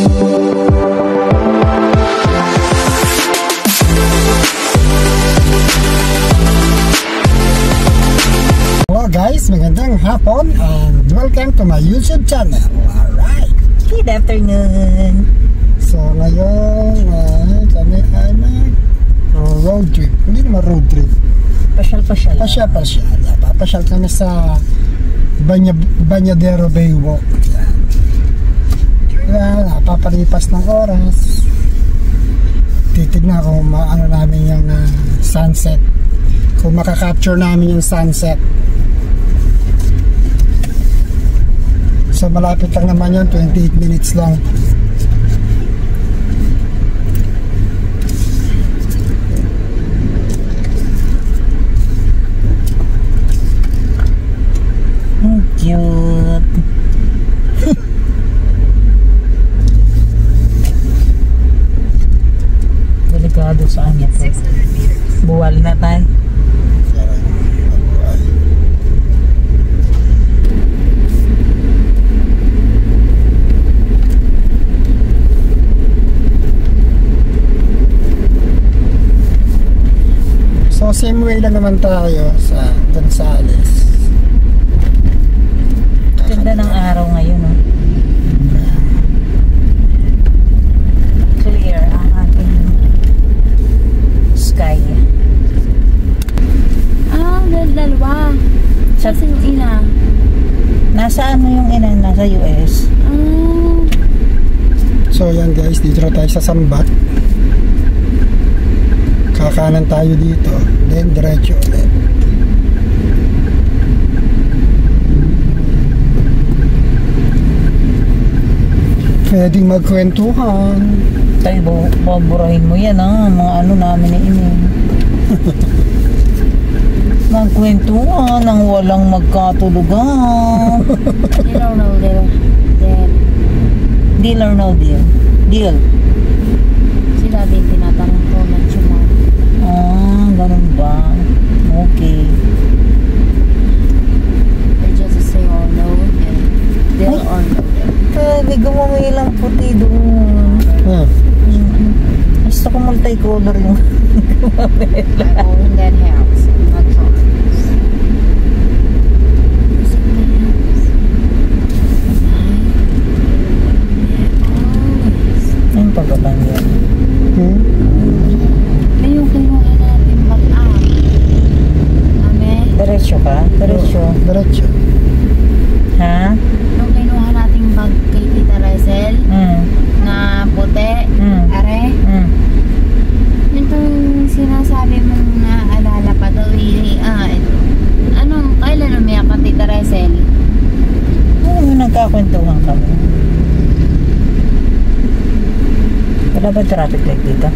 Hello guys, magandang hapon and welcome to my YouTube channel. Alright, good afternoon. So ngayon kami ay road trip. Hindi naman road trip, Pasyal-pasyal. Papasyal kami sa Bañadero Baywalk. Yan, napapalipas ng oras. Titignan ko maano namin yung sunset, kung makakapture namin yung sunset. So malapit lang naman yun, 28 minutes lang. Cute. Delikado sa amin to. Buwal na tayo. So same way lang naman tayo sa Gonzales. Ganda ng araw ngayon, no? Clear ang ating sky. Dalawa. Sa yung ina. Nasa ano yung ina? Nasa US. So yan guys, dito na tayo sa Sambat. Kakanan tayo dito, then diretso ulit. Pwedeng magkwentuhan. Tayo, baburahin mo yan, ha? Mga ano namin ni ini. Magkwentuhan nang walang magkatulugan. Deal or no deal? Deal or no deal? Deal. Sila din tinatanong ko na chuma. Ganun ba? Okay. They just say or no and deal or no deal. May gumamay lang puti doon. Gusto ko multicolor yung gumamela. I own that house. Not yours. Ayun pa ba lang yan? Ngayon kinuha natin mag-up. Diretso ka? Diretso. Ha? Nung kinuha nating bag kay Tita Rizel na puti, are, itong sinasabi mong naalala pa daw kailan umiyak ka Tita Rizel? Nagkakwentuhan kami. Wala ba traffic light dito?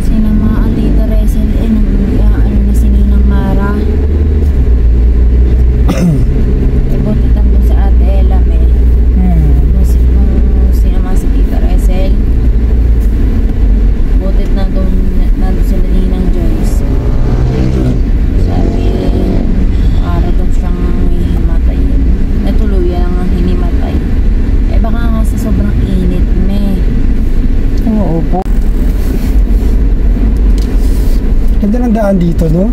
Sinama ang Tita Rizel na si Ninang Mara. Ibuti doon sa Ate Ella nung sinama si Tita Rizel. Butit na doon sila Ninang Joyce. Sabi araw daw siyang hihimatay. Natuluyan ang hinimatay. Baka nga sa sobrang init Oo po. Ganda ng daan dito, no?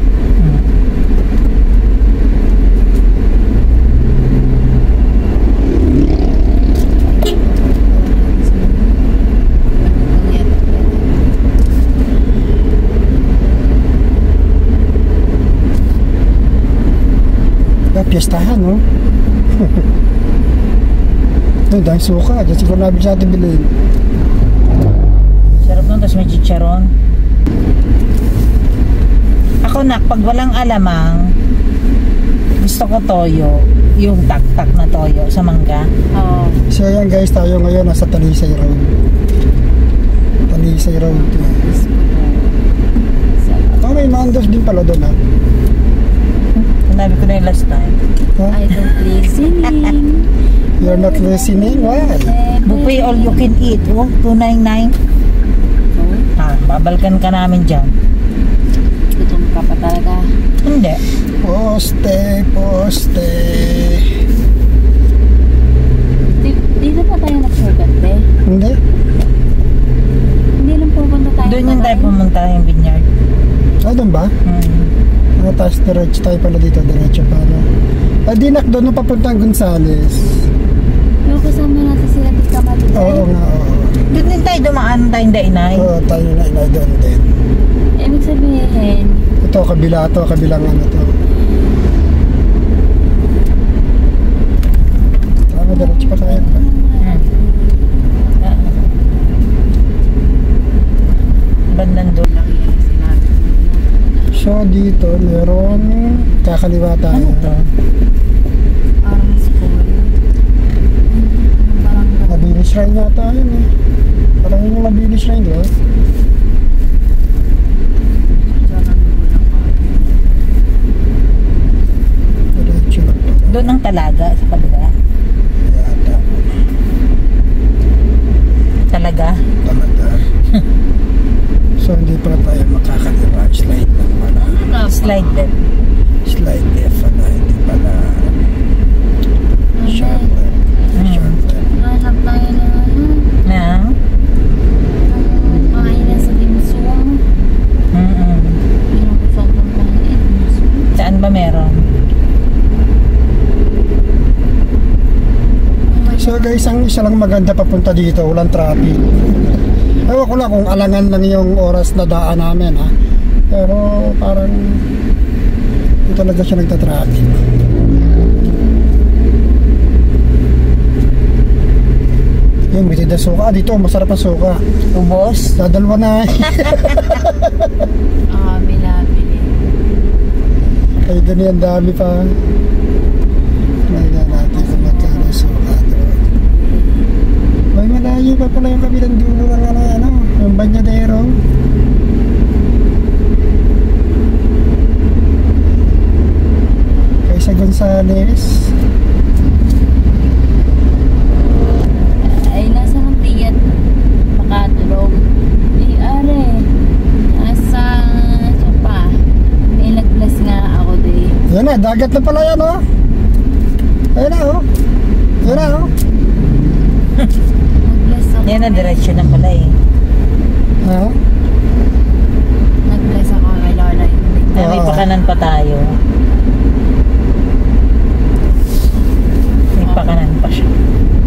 Piestahan, no? Ito, dahil suka. Diyan siguro nabil sa ating bilhin. Sarap nun, tapos may chicharon. Ako pag walang alamang, gusto ko toyo. Yung tak-tak na toyo sa mangga. So yan guys, tayo ngayon nasa Talisay Road. Talisay Road. May Nando's din pala doon, ha? Sinabi ko na yung last time. I don't listening. You're not listening? Why? Buffet all you can eat. Oh, 299. Babalkan ka namin dyan. Gutom ka pa talaga. Hindi. Poste, poste. tapos diretso tayo pala dito, diretso pa, no? Dinak doon nung papuntang Gonzales. Yung kasama natin sila Tita Marites. Oo nga, oo. Doon din tayo dumaan tayong Dainay. Oo, tayo na inay doon din. Ibig sabihin, Ito, kabila to, kabilang ano to. Tama, diretso pa tayo. Bandang doon. laki yan ang sinabi ko. So, dito, meron kakaliwa tayo. Ano to? Parang school. Parang Mabini Shrine yata yun eh. Parang yun yung Mabini Shrine, di ba? Diyan Diretso lang pala. Doon ang talaga sa kabila. Yata. Talaga? Talaga. So, hindi pala tayo makakaliwa. Slide lang pala. Slide din. Slide left pala. Hindi pala sharp left. Sharp left. Hanap tayo na ano. Na? Kainan sa dimsum. Yung sobrang kain. Saan ba meron? So guys, ang isa lang maganda papunta dito, walang traffic. Ewan ko lang kung alangan lang yung oras na daan namin ha. Pero parang hindi talaga siya nagta-traffic. Yung bitid na suka. Dito, masarap ang suka. Ubos? Dadalwa na. Bilabili. Ay, doon yan, dami pa. Tingnan natin kung magkano suka doon. May malayo pa pala yung kabilang dulo ng ano, yung Banyadero. Kaysa Gonzales. Ay, nasa ng tiyan. Makatulog. Di, are. Nasa, pa. May nag-bless nga ako di. Yan na, dagat na pala yan, oh. Ayan na, oh. Yan na, oh. Nag-bless ako. Yan na, diretsyo na pala eh. Ha? Nag-bless ako kay Lola. May pakanan pa tayo. May pakanan pa siya.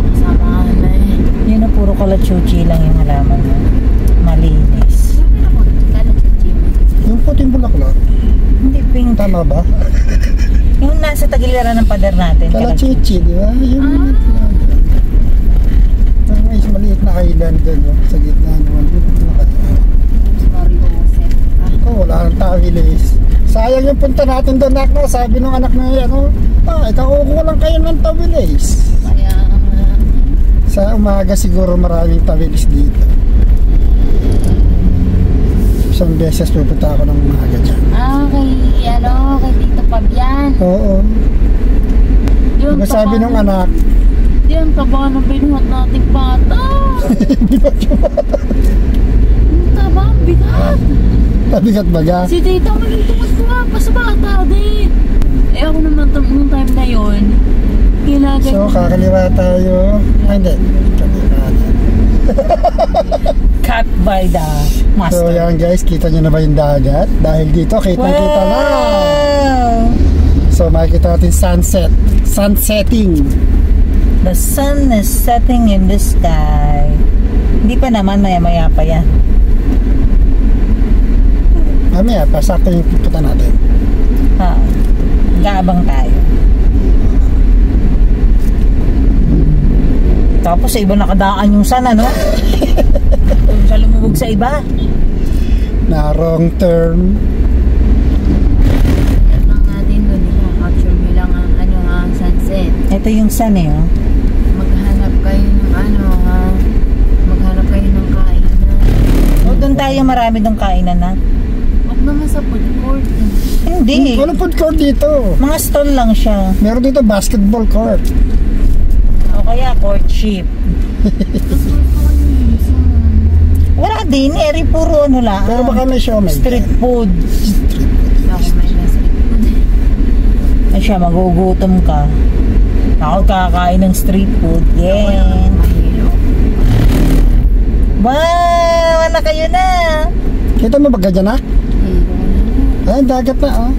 Kasama ka na eh. Yun na, puro kalachuchi lang yung halaman mo. Malinis. Yung puting bulaklak. Hindi pink. Tama ba? Yung nasa tagiliran ng pader natin. Kalachichi, di ba? Yung may maliit na island doon, oh. Sa gitna naman. Sorry, Joseph. Oh, wala nang tawilis. Sayang yung punta natin doon, nak, no? Sabi nung anak na yan, oh, ikakukuha lang kayo ng tawilis. Kaya, Sa umaga siguro maraming tawilis dito. Isang beses pupunta ako ng umaga dyan. kay Tito Fabian. Oo. Yun, Diba sabi nung anak, Yan, taba ng binuhat nating bata. di ba siya bata? Ang taba, ang bigat. Tabigat baga? Si Tita malito mas pa sa bata din. Eh ako naman nung time na yun, kailangan So, kakaliwa tayo. Ay, hindi. Kakaliwa. Cut by the So, master. yan guys, kita nyo na ba yung dagat? Dahil dito, kita-kita na. So, makikita natin sunset. Sunsetting. The sun is setting in the sky. Hindi pa naman, maya-maya pa yan. Mamaya, pasakto yung pupunta natin. Ha, gaabang tayo. Tapos sa iba nakadaan yung sun, ano? Siya lumubog sa iba. Na wrong turn. Yan lang natin doon, capture nyo lang ang sunset. Ito yung sun eh, oh. Maghanap kayo ng maghanap kayo ng kainan. O, doon tayo, marami doon kainan na. Huwag naman sa food court. Hindi. Walang food court dito. Mga stall lang siya. Meron dito basketball court. O kaya courtship. Wala din, eri puro ano lang. Pero baka may show may Street food. Ako may nasa food. Ay siya, magugutom ka. Ako kakain ng street food. Yan. Mahilo. Wow! Anak kayo na! Kita mo ba ganyan na? Ay, dagat na, oh.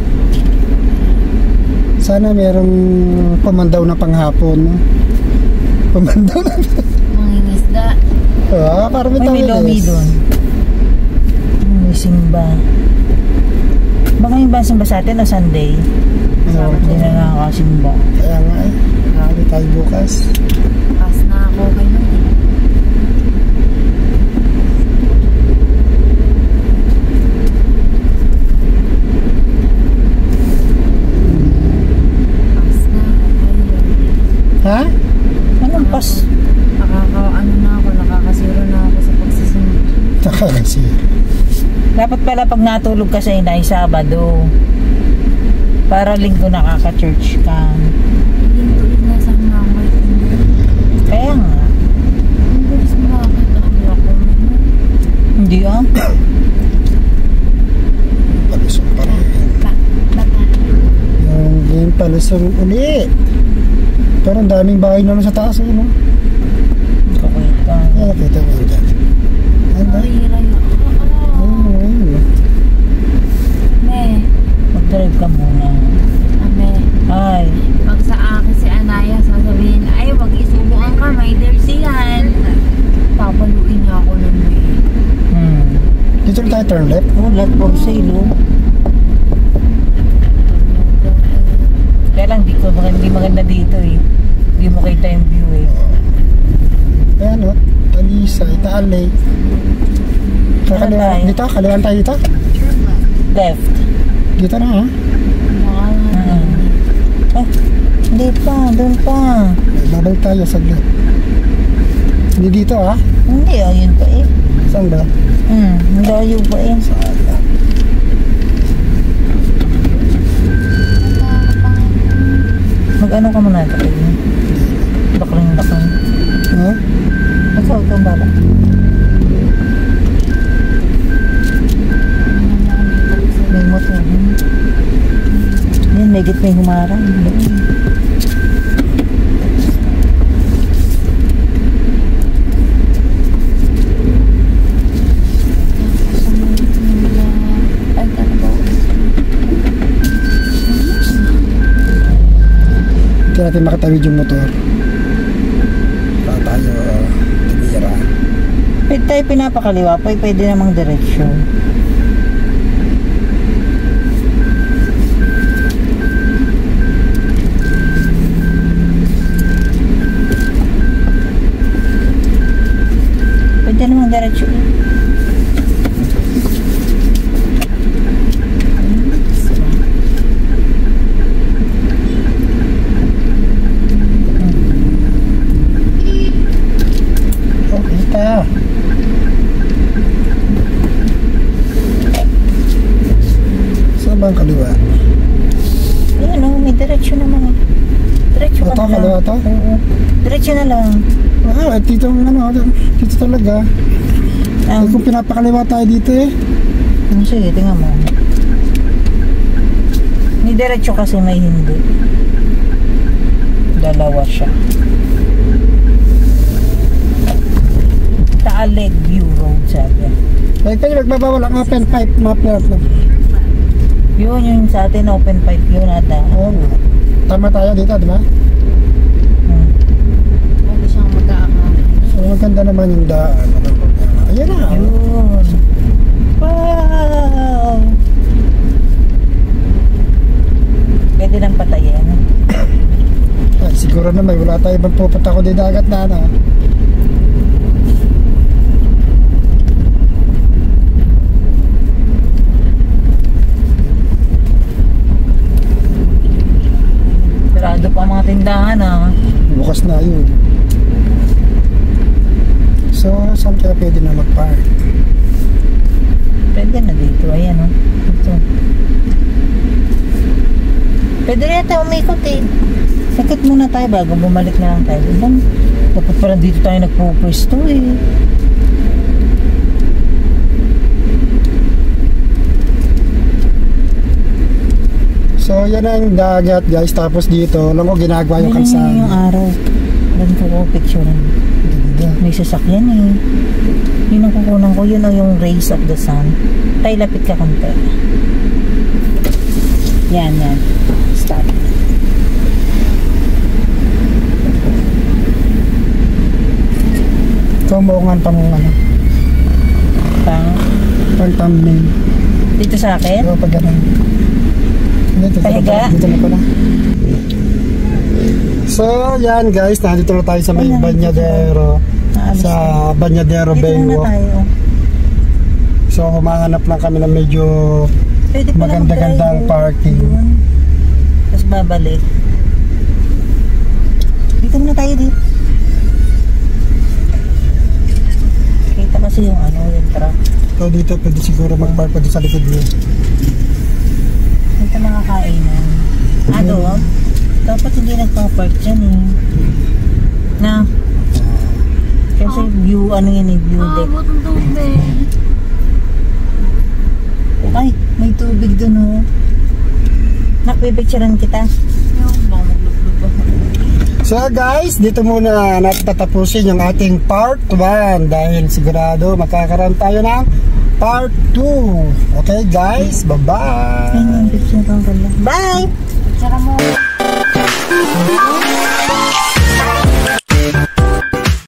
Sana merong pamandaw na panghapon, no? Pamandaw na. Mangingisda. Para may May Milomi doon. May simba. Baka yung ba simba sa atin o Sunday? Hindi na nakakasimba. Kaya nga eh. Nakakali tayo bukas. Pass na ako kayo. Pass na ako kayo. Ha? Anong pas? Nakakasiro na ako sa pagsisimba. Nakakasi. Dapat pala pag natulog ka sa inay Sabado. Para linggo nakaka-church ka. Linggo na sana ako may tinder. Kaya nga. Ang bilis mo makakita ako. Hindi ah. Palusong pa rin. Bata. Yung game palusong uli. Pero ang daming bahay naman sa taas, no? Hindi ko kita. Kita mo yan dyan. Anda? Mariray ako. Ayun. Me. Mag-drive ka muna. Ame. Ay. Pag sa akin si Anaya, sasabihin, ay, wag isubukan ka, may dersihan. Papaluin niya ako nun eh. Dito na tayo turn left. Oh, lot for sale oh. Kaya lang, hindi maganda dito eh. Hindi mo kita yung view eh. Ayan o. Talisay, Taal Lake. Dito, kaliwan tayo dito. Left. Dito na ha. Hindi pa, doon pa. Babalik tayo saglit. Hindi dito ha. Hindi, ayun pa eh. Saan ba? Layo pa eh. Mag-ano ka muna ito eh. Bakling. Ha? Ikaw bala. May motor. Yan, legit may humarang. Hindi natin makatawid yung motor. Baka tayo tumira. Pwede tayo pinapakaliwa, pwede namang diretsyon. Pwede namang diretsyon. Saan ba ang kaliwa? Ayun o, may diretsyo naman eh. Diretsyo ka Ito, na lang. kaliwa to? Oo. Diretsyo na lang. Dito dito talaga. Kung pinapakaliwa tayo dito eh. Sige, tingnan mo. May diretsyo kasi may hindi. Dalawa siya. Taal Lake View Road sabi. Kayo magbabawal ang open pipe mapler. Yun yung sa atin open pipe yun ata. Oo. Tama tayo dito, di ba? Huwag siyang mag-aakal. So, maganda naman yung daan. Ayan na. Yun. Wow! Pwede lang patayin. Ay, siguro na may wala tayo ibang pupunta ko din dagat na ano. Sarado pa mga tindahan ah. Bukas na yun. So, saan kaya pwede na mag-park? Pwede na dito. Ayan oh. Ito. Pwede rin tayo umikot eh. Ikot muna tayo bago bumalik na lang tayo. Dapat parang dito tayo nagpupwesto eh. So, yan ang dagat guys. Tapos dito, lang ko ginagawa yung kalsada. Yan yung araw. Doon ko picture. May sasakyan eh. Yun ang kukunan ko. Yun o yung rays of the sun. Tayo lapit ka konti. Yan. Stop. naman pang ano, pang thumbnail. Dito sa akin? Pero pag ganun. Dito Pahiga? Dito na pala. So, yan guys, nandito na tayo sa may Bañadero. Sa Bañadero Dito na Baywalk. tayo. So, humahanap lang kami ng medyo Pwede pala maganda-gandang mag-drive. parking. Yun. Tapos babalik. Dito muna tayo dito. Kita kasi yung ano, yung truck. So, dito pwede siguro mag-park pa sa likod niyo. Dito mga kainan. Doon? Dapat hindi nagpa-park dyan eh. Na. Kasi view, ano yun eh, view deck. Butong tubig. Ay, may tubig dun oh. Nakpipicturean kita. Yung bang maglublog ako. So guys, dito muna natatapusin yung ating part 1 dahil sigurado magkakaroon tayo ng part 2. Okay guys, bye-bye! Ay, may picture ko pala. Bye! Tsara mo.